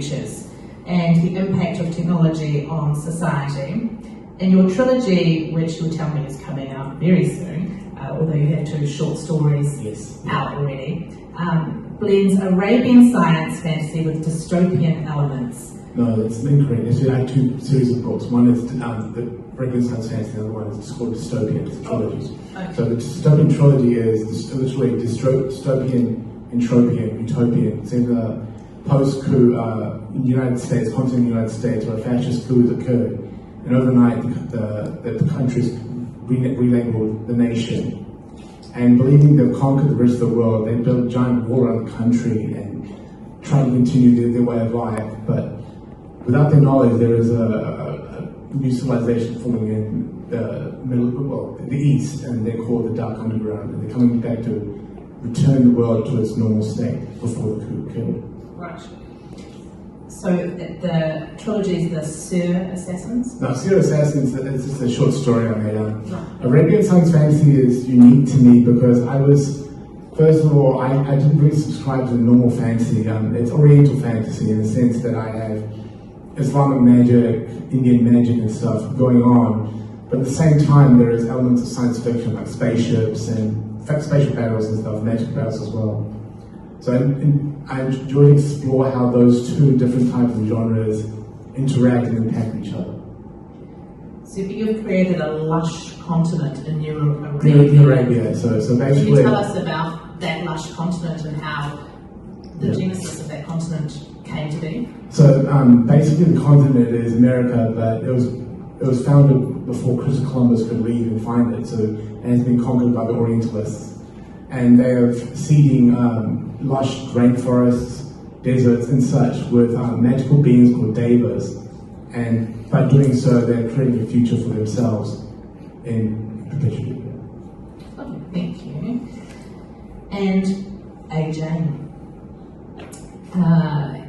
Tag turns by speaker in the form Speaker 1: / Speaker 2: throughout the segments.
Speaker 1: futures and the impact of technology on society. And your trilogy, which you'll tell me is coming out very soon, although you have 2 short stories out already, blends Arabian science fantasy with dystopian elements.
Speaker 2: No, that's incorrect. There's actually 2 series of books. One is the Arabian science fantasy, and the other one is called Dystopian. It's trilogies.
Speaker 1: Okay.
Speaker 2: So the Dystopian trilogy is literally dystopian, entropian, utopian. It's in the post-coup in the United States, continental United States, where a fascist coup has occurred. And overnight, the country's relabeled the nation. And believing they've conquered the rest of the world, they built a giant wall around the country and try to continue their way of life. But without their knowledge, there is a new civilization forming in the east, and they're called the Dark Underground. And they're coming back to return the world to its normal state before the coup occurred.
Speaker 1: Right. So the trilogy is the Sir Assassins?
Speaker 2: No, Sir Assassins is just a short story I made up. Arabian science fantasy is unique to me because first of all, I didn't really subscribe to the normal fantasy. It's Oriental fantasy in the sense that I have Islamic magic, Indian magic and stuff going on. But at the same time, there is elements of science fiction like spaceships and spatial battles and stuff, magic battles as well. So I enjoy to explore how those 2 different types of genres interact and impact each other.
Speaker 1: So you've created a lush continent in Europe.
Speaker 2: In Arabia, so basically...
Speaker 1: Can you tell us about that lush continent and how the genesis of that continent came to be?
Speaker 2: So basically the continent is America, but it was founded before Christopher Columbus could leave and find it, so it has been conquered by the Orientalists. And they are seeding lush rainforests, deserts and such with magical beings called devas. And by doing so, they're creating a future for themselves in perpetuity.
Speaker 1: Okay, thank you. And AJ,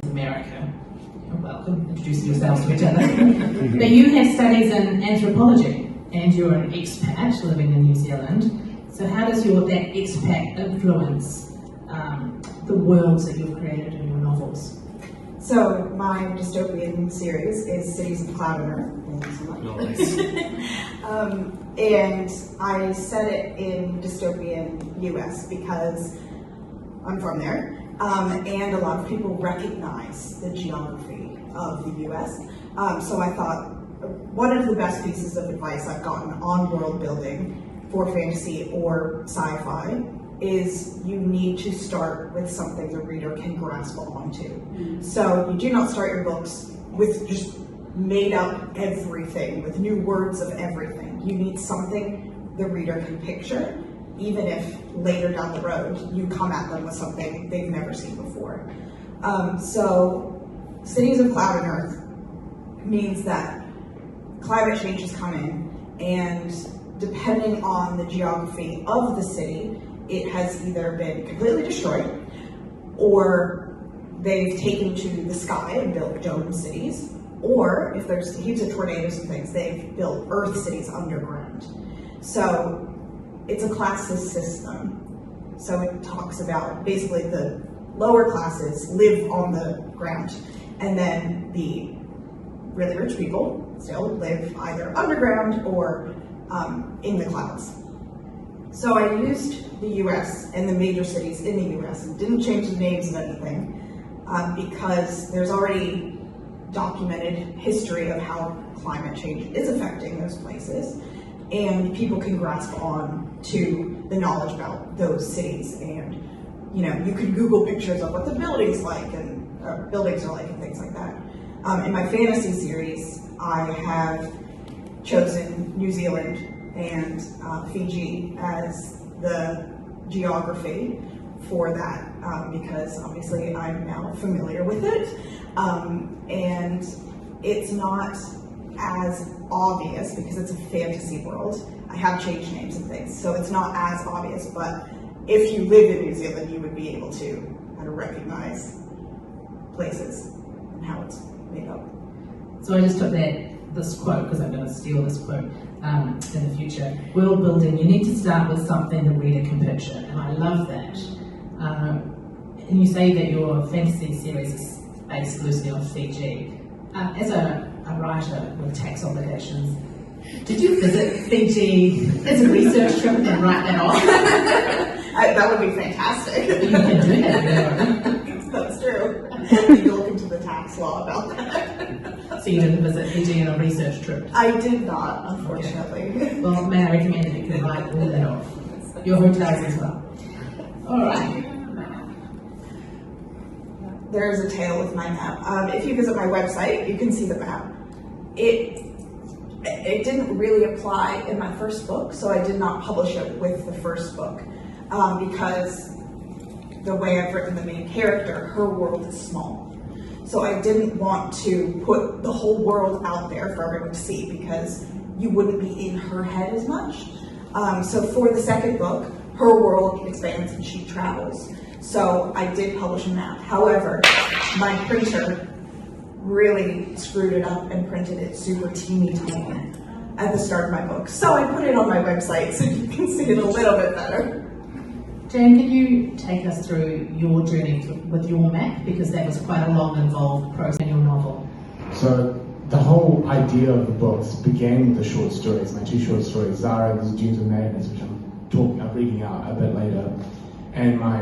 Speaker 1: America. You're welcome. Introducing yourselves to each other. But you have studies in anthropology, and you're an expat living in New Zealand. So how does that expat influence the worlds that you've created in your novels?
Speaker 3: So my dystopian series is Cities of Cloud and Earth. Thank you so much. And I set it in dystopian US because I'm from there, and a lot of people recognize the geography of the US. So I thought one of the best pieces of advice I've gotten on world building for fantasy or sci-fi is you need to start with something the reader can grasp onto. So you do not start your books with just made up everything, with new words of everything. You need something the reader can picture, even if later down the road you come at them with something they've never seen before. So Cities of Cloud and Earth means that climate change is coming, and depending on the geography of the city, it has either been completely destroyed, or they've taken to the sky and built dome cities, or if there's heaps of tornadoes and things, they've built earth cities underground. So it's a classes system. So it talks about basically the lower classes live on the ground, and then the really rich people still live either underground or in the clouds. So I used the US and the major cities in the US and didn't change the names of anything because there's already documented history of how climate change is affecting those places, and people can grasp on to the knowledge about those cities. And you can Google pictures of what the buildings like and buildings are like and things like that. In my fantasy series, I have chosen New Zealand and Fiji as the geography for that because obviously I'm now familiar with it, and it's not as obvious because it's a fantasy world. I have changed names and things, so it's not as obvious, but if you live in New Zealand, you would be able to kind of recognize places and how it's made up.
Speaker 1: So I just took this quote, because I'm going to steal this quote in the future. World building, you need to start with something the reader can picture, and I love that. And you say that your fantasy series is based loosely on Fiji. As a writer with tax obligations, did you visit Fiji as a research trip and then write that off?
Speaker 3: That would be fantastic.
Speaker 1: You can do that.
Speaker 3: That's true. I need to look into the tax law about that.
Speaker 1: So you didn't visit Fiji on a research trip?
Speaker 3: I did not, unfortunately.
Speaker 1: Okay. Well, may I recommend that you can write all that off? Your hotels as well. All right.
Speaker 3: There is a tale with my map. If you visit my website, you can see the map. It didn't really apply in my first book, so I did not publish it with the first book because the way I've written the main character, her world is small. So I didn't want to put the whole world out there for everyone to see because you wouldn't be in her head as much. So for the second book, her world expands and she travels. So I did publish a map. However, my printer really screwed it up and printed it super teeny tiny at the start of my book. So I put it on my website so you can see it a little bit better.
Speaker 1: Jan, can you take us through your journey with your map? Because that was quite a long, involved process in your novel.
Speaker 2: So the whole idea of the books began with the short stories, my 2 short stories, Zara and the Dunes of Madness, which I'm reading out a bit later, and my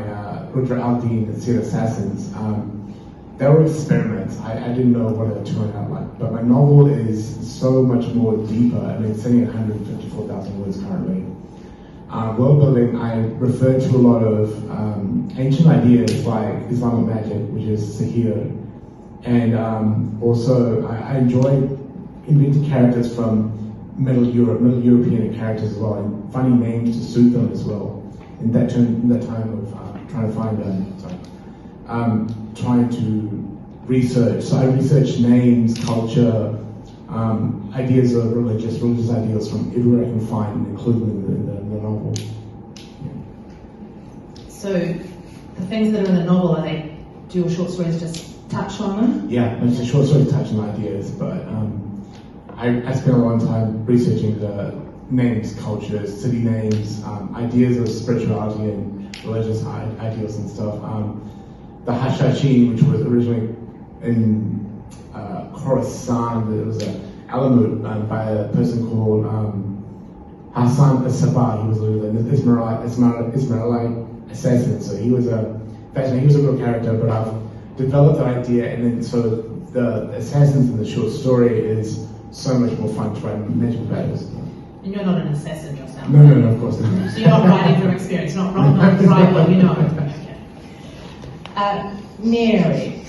Speaker 2: Rudra Al-Din, the Seer Assassins. They were experiments. I didn't know what it would turn out like, but my novel is so much more deeper. I mean, it's sitting at 154,000 words currently. World building, I refer to a lot of ancient ideas like Islamic magic, which is Synthaea, and also I enjoy inventing characters from Middle European characters as well, and finding names to suit them as well. In that time of trying to find trying to research. So I research names, culture, ideas of religious ideals from everywhere I can find, including in the novel. Yeah.
Speaker 1: So the things that are in the novel, do your short stories just touch on them?
Speaker 2: Yeah, it's a short story touching ideas, but I spent a long time researching the names, cultures, city names, ideas of spirituality and religious ideals and stuff. The Hashashin, which was originally in Khorasan, there was an Alamut by a person called Hassan al-Sabah. He was an Ismailite assassin, so he was a real character, but I've developed the idea, and then so the assassins in the short story is so much more fun to write mental battles.
Speaker 1: And you're not an assassin yourself?
Speaker 2: No, of course not.
Speaker 1: So you're not writing from experience, not right what you know. Okay. Mary,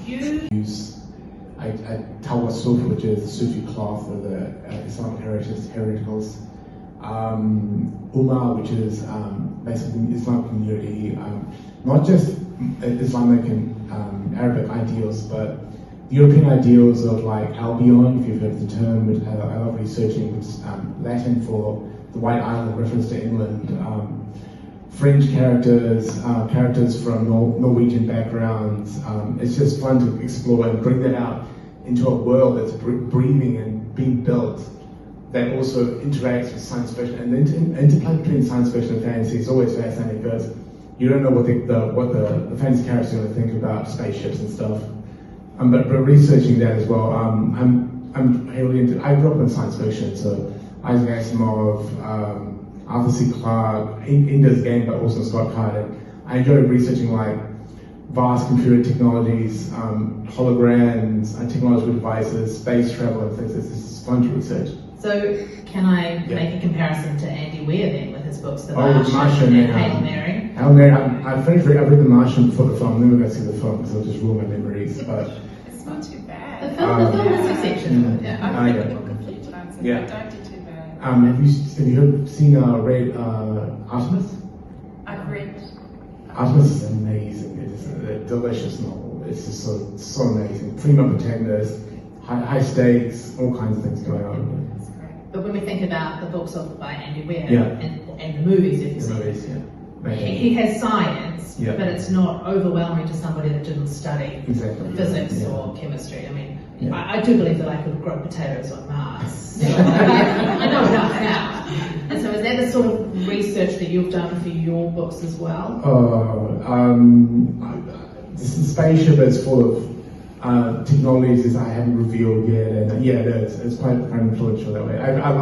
Speaker 1: you
Speaker 2: use Tawasuf, which is the Sufi cloth for the Islamic hereticals. Ummah, which is basically the Islamic community, not just Islamic and Arabic ideals, but European ideals of like Albion, if you've heard the term, which I love researching, which is Latin for the White Island, reference to England. French characters, characters from Norwegian backgrounds. It's just fun to explore and bring that out into a world that's breathing and being built that also interacts with science fiction. And the interplay between science fiction and fantasy is always fascinating because you don't know what the fantasy characters are going to think about spaceships and stuff. But researching that as well, I'm heavily into. I grew up in science fiction, so Isaac Asimov, Arthur C. Clarke, Ender's Game, but also Scott Card. I enjoy researching like vast computer technologies, holograms, technological devices, space travel, and things. It's fun to research.
Speaker 1: So, can I make a comparison to Andy Weir then with his books, The
Speaker 2: Martian
Speaker 1: and Hail Mary?
Speaker 2: Hail Mary, I read The Martian before the film. I'm never going to see the film because it'll just ruin my memories. But
Speaker 4: it's not too bad.
Speaker 1: The film is exceptional.
Speaker 4: Yeah, I've read the book a few times and I don't do too bad.
Speaker 2: Have you read Artemis?
Speaker 4: I've read.
Speaker 2: Artemis is amazing. It's a delicious novel. It's just so amazing. Female protagonist, high stakes, all kinds of things going on.
Speaker 1: That's great. But when we think about the books by Andy Weir
Speaker 2: Yeah.
Speaker 1: and the movies, if you
Speaker 2: The
Speaker 1: see,
Speaker 2: movies, yeah.
Speaker 1: he has science,
Speaker 2: Yeah.
Speaker 1: but it's not overwhelming to somebody that didn't study
Speaker 2: Exactly.
Speaker 1: physics
Speaker 2: Yeah.
Speaker 1: or chemistry. I mean,
Speaker 2: Yeah.
Speaker 1: I do believe that I could grow potatoes on Mars. So I know enough now. And so is that the sort of research that you've done for your books as well?
Speaker 2: this spaceship is full of technologies I haven't revealed yet, and yeah, it is. It's quite influential that way. I love